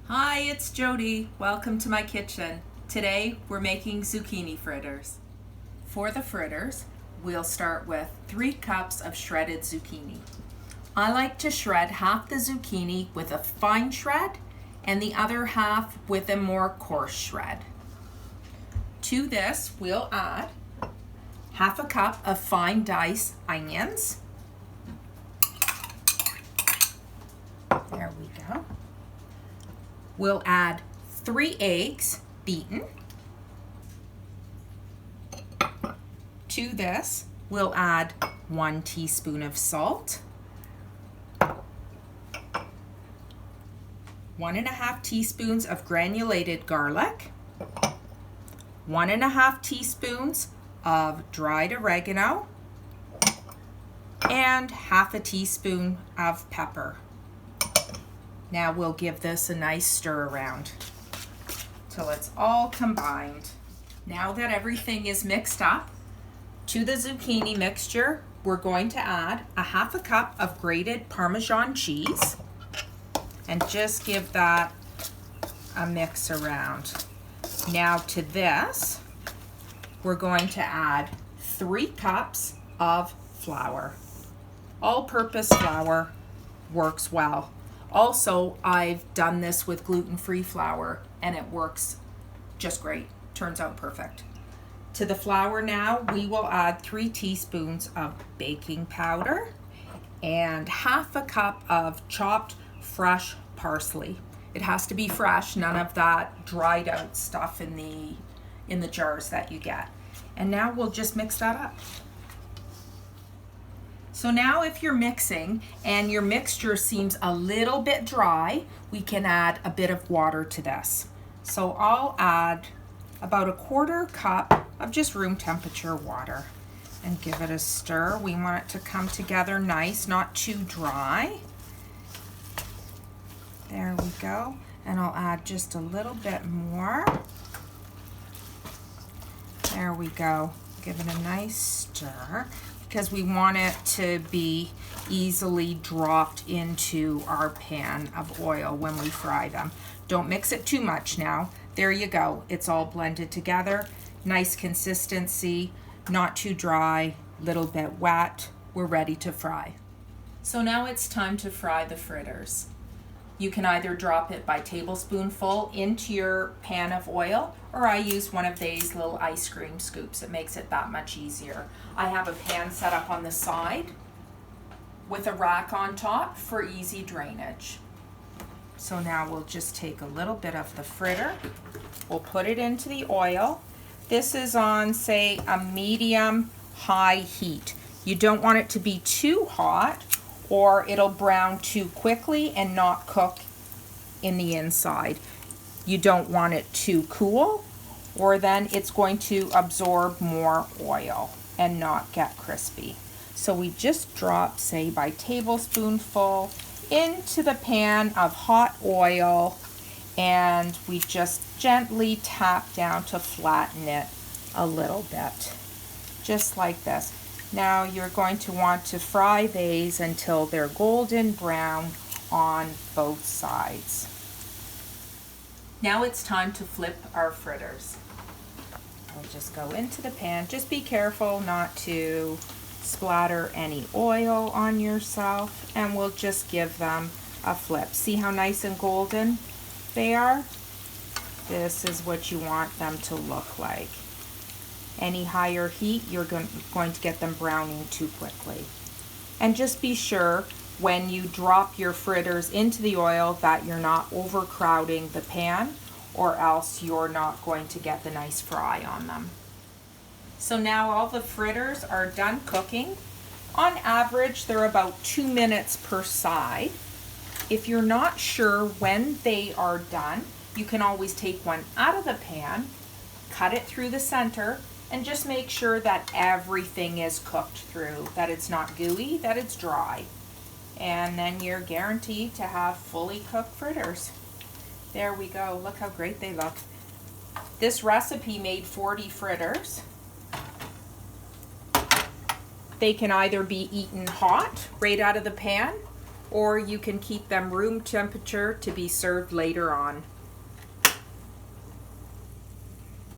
Hi, it's Jodi. Welcome to my kitchen. Today we're making zucchini fritters. For the fritters, we'll start with 3 cups of shredded zucchini. I like to shred half the zucchini with a fine shred and the other half with a more coarse shred. To this, we'll add half a cup of fine diced onions. There we go. We'll add 3 eggs beaten. To this, we'll add 1 teaspoon of salt, 1.5 teaspoons of granulated garlic, 1.5 teaspoons of dried oregano, and half a teaspoon of pepper. Now we'll give this a nice stir around till it's all combined. Now that everything is mixed up, to the zucchini mixture, we're going to add a half a cup of grated Parmesan cheese and just give that a mix around. Now to this, we're going to add 3 cups of flour. All-purpose flour works well. Also, I've done this with gluten-free flour and it works just great. Turns out perfect. To the flour now, we will add 3 teaspoons of baking powder and half a cup of chopped fresh parsley. It has to be fresh, none of that dried out stuff in the jars that you get. And now we'll just mix that up. So now if you're mixing and your mixture seems a little bit dry, we can add a bit of water to this. So I'll add about 1/4 cup of just room temperature water and give it a stir. We want it to come together nice, not too dry. There we go. And I'll add just a little bit more. There we go. Give it a nice stir, because we want it to be easily dropped into our pan of oil when we fry them. Don't mix it too much now. There you go. It's all blended together. Nice consistency, not too dry, little bit wet. We're ready to fry. So now it's time to fry the fritters. You can either drop it by tablespoonful into your pan of oil, or I use one of these little ice cream scoops. It makes it that much easier. I have a pan set up on the side with a rack on top for easy drainage. So now we'll just take a little bit of the fritter. We'll put it into the oil. This is on, say, a medium-high heat. You don't want it to be too hot, or it'll brown too quickly and not cook in the inside. You don't want it too cool, or then it's going to absorb more oil and not get crispy. So we just drop, say, by tablespoonful into the pan of hot oil, and we just gently tap down to flatten it a little bit, just like this. Now you're going to want to fry these until they're golden brown on both sides. Now it's time to flip our fritters. We'll just go into the pan. Just be careful not to splatter any oil on yourself, and we'll just give them a flip. See how nice and golden they are? This is what you want them to look like. Any higher heat, you're going to get them browning too quickly. And just be sure when you drop your fritters into the oil that you're not overcrowding the pan, or else you're not going to get the nice fry on them. So now all the fritters are done cooking. On average, they're about 2 minutes per side. If you're not sure when they are done, you can always take one out of the pan, cut it through the center, and just make sure that everything is cooked through, that it's not gooey, that it's dry. And then you're guaranteed to have fully cooked fritters. There we go. Look how great they look. This recipe made 40 fritters. They can either be eaten hot, right out of the pan, or you can keep them room temperature to be served later on.